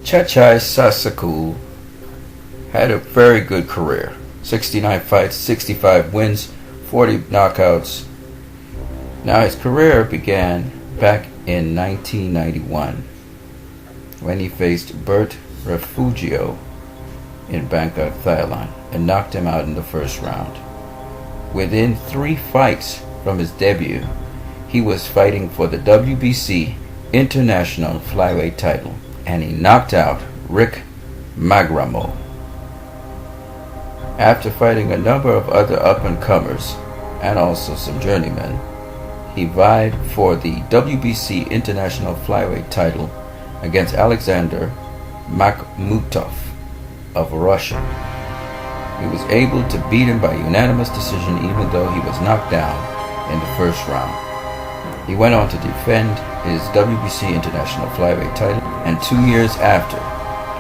Chatchai Sasakul had a very good career. 69 fights, 65 wins, 40 knockouts. Now his career began back in 1991 when he faced Bert Refugio in Bangkok, Thailand, and knocked him out in the first round. Within 3 fights from his debut, he was fighting for the WBC International Flyweight title, and he knocked out Rick Magramo. After fighting a number of other up-and-comers and also some journeymen, he vied for the WBC International Flyweight title against Alexander Makhmutov of Russia. He was able to beat him by unanimous decision even though he was knocked down in the first round. He went on to defend his WBC International Flyweight title, and 2 years after,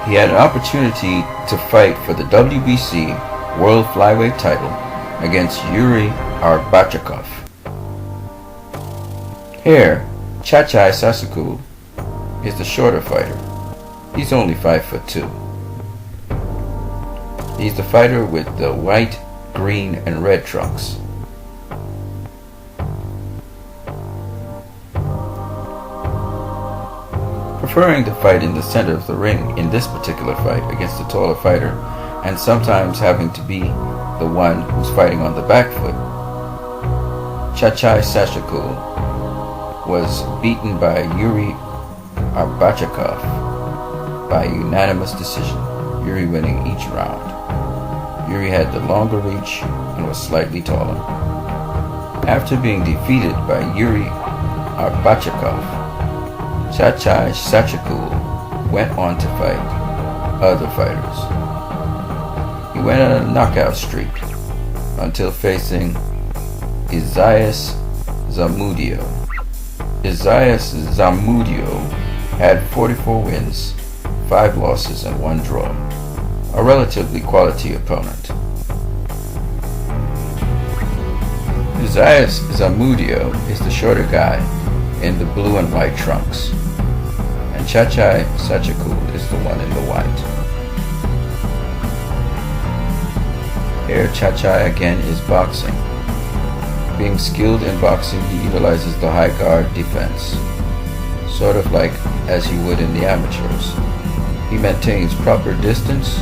he had an opportunity to fight for the WBC World Flyweight title against Yuri Arbatov. Here, Chatchai Sasakul is the shorter fighter. He's only 5'2". He's the fighter with the white, green, and red trunks. Preferring to fight in the center of the ring in this particular fight against the taller fighter, and sometimes having to be the one who's fighting on the back foot, Chatchai Sasakul was beaten by Yuri Arbatov by unanimous decision, Yuri winning each round. Yuri had the longer reach and was slightly taller. After being defeated by Yuri Arbatov, Chatchai Sasakul went on to fight other fighters. He went on a knockout streak until facing Isaias Zamudio. Isaias Zamudio had 44 wins, 5 losses, and 1 draw. A relatively quality opponent. Isaias Zamudio is the shorter guy in the blue and white trunks, and Chatchai Sasakul is the one in the white. Here, Chatchai again is boxing. Being skilled in boxing, he utilizes the high guard defense, sort of like as he would in the amateurs. He maintains proper distance,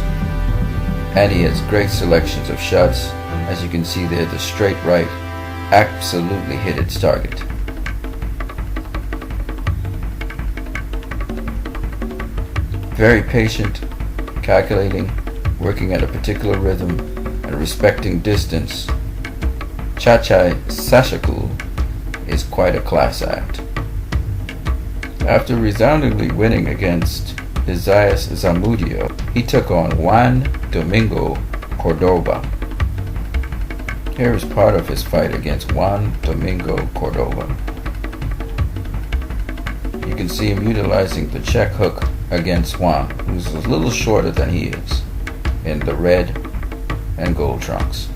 and he has great selections of shots. As you can see there, the straight right absolutely hit its target. Very patient, calculating, working at a particular rhythm, and respecting distance. Chatchai Sasakul is quite a class act. After resoundingly winning against Isaias Zamudio, he took on Juan Domingo Cordoba. Here is part of his fight against Juan Domingo Cordoba. You can see him utilizing the check hook against Juan, who's a little shorter than he is, in the red and gold trunks.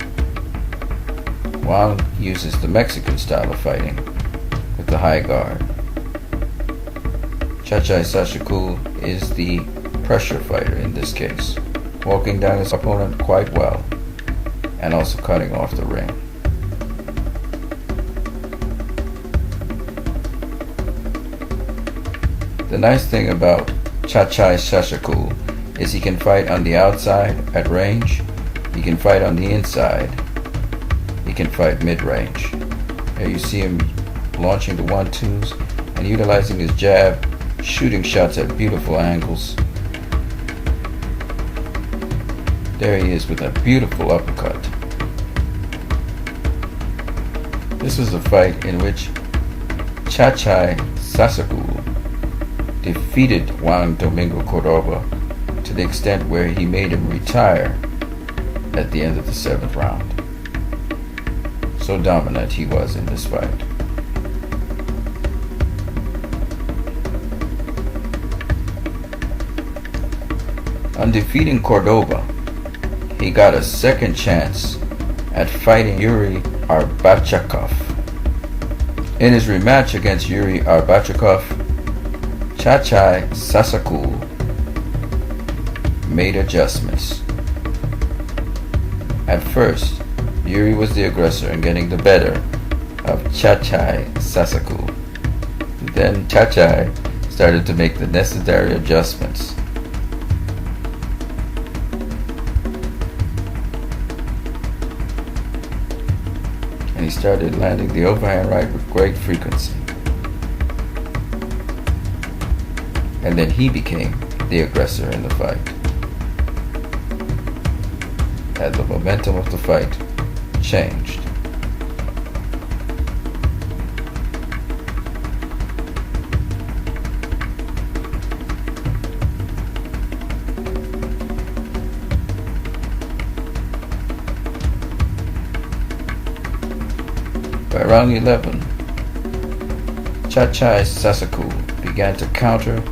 Juan uses the Mexican style of fighting with the high guard. Chatchai Sasakul is the pressure fighter in this case, walking down his opponent quite well and also cutting off the ring. The nice thing about Chatchai Sasakul is he can fight on the outside at range, he can fight on the inside, he can fight mid-range. Here you see him launching the 1-2s and utilizing his jab, shooting shots at beautiful angles. There he is with a beautiful uppercut. This was a fight in which Chatchai Sasakul defeated Juan Domingo Cordoba to the extent where he made him retire at the end of the 7th round. So dominant he was in this fight. On defeating Cordoba, he got a second chance at fighting Yuri Arbatov. In his rematch against Yuri Arbatov, Chatchai Sasakul made adjustments. At first, Yuri was the aggressor and getting the better of Chatchai Sasakul. Then Chatchai started to make the necessary adjustments. And he started landing the overhand right with great frequency. And then he became the aggressor in the fight. As the momentum of the fight changed. By round 11, Chatchai Sasakul began to counter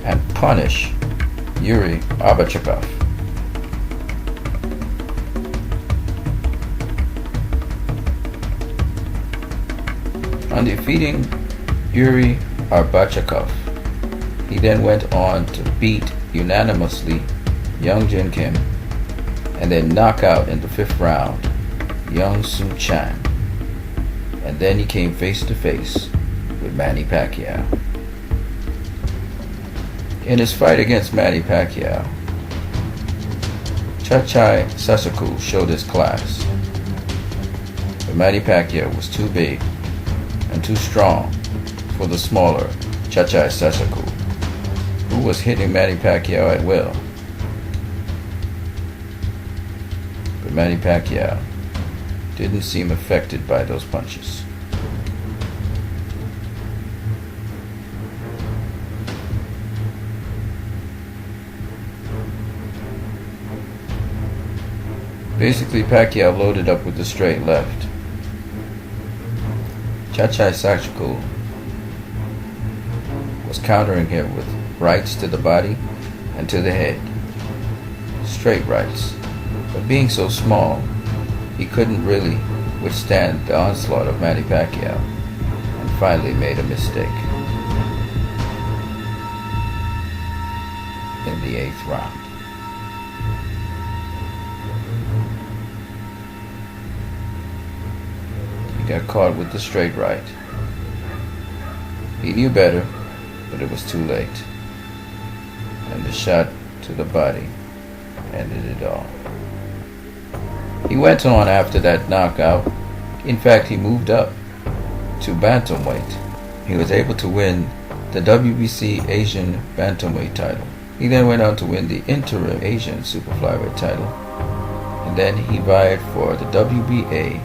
and punish Yuri Arbatov. On defeating Yuri Arbatov, he then went on to beat unanimously Young Jin Kim and then knock out in the 5th round Young Soo Chan. And then he came face to face with Manny Pacquiao. In his fight against Manny Pacquiao, Chatchai Sasakul showed his class. But Manny Pacquiao was too big and too strong for the smaller Chatchai Sasakul, who was hitting Manny Pacquiao at will. But Manny Pacquiao didn't seem affected by those punches. Basically, Pacquiao loaded up with the straight left. Chatchai Sasakul was countering him with rights to the body and to the head. Straight rights. But being so small, he couldn't really withstand the onslaught of Manny Pacquiao and finally made a mistake in the 8th round. He got caught with the straight right. He knew better, but it was too late. And the shot to the body ended it all. He went on after that knockout. In fact, he moved up to bantamweight. He was able to win the WBC Asian bantamweight title. He then went on to win the interim Asian super flyweight title. And then he vied for the WBA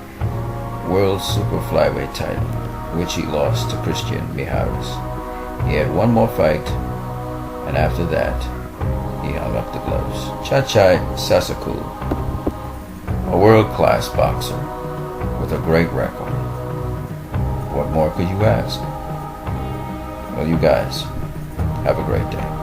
World Super Flyweight title, which he lost to Christian Mijares. He had one more fight, and after that, he hung up the gloves. Chatchai Sasakul, a world-class boxer with a great record. What more could you ask? Well, you guys, have a great day.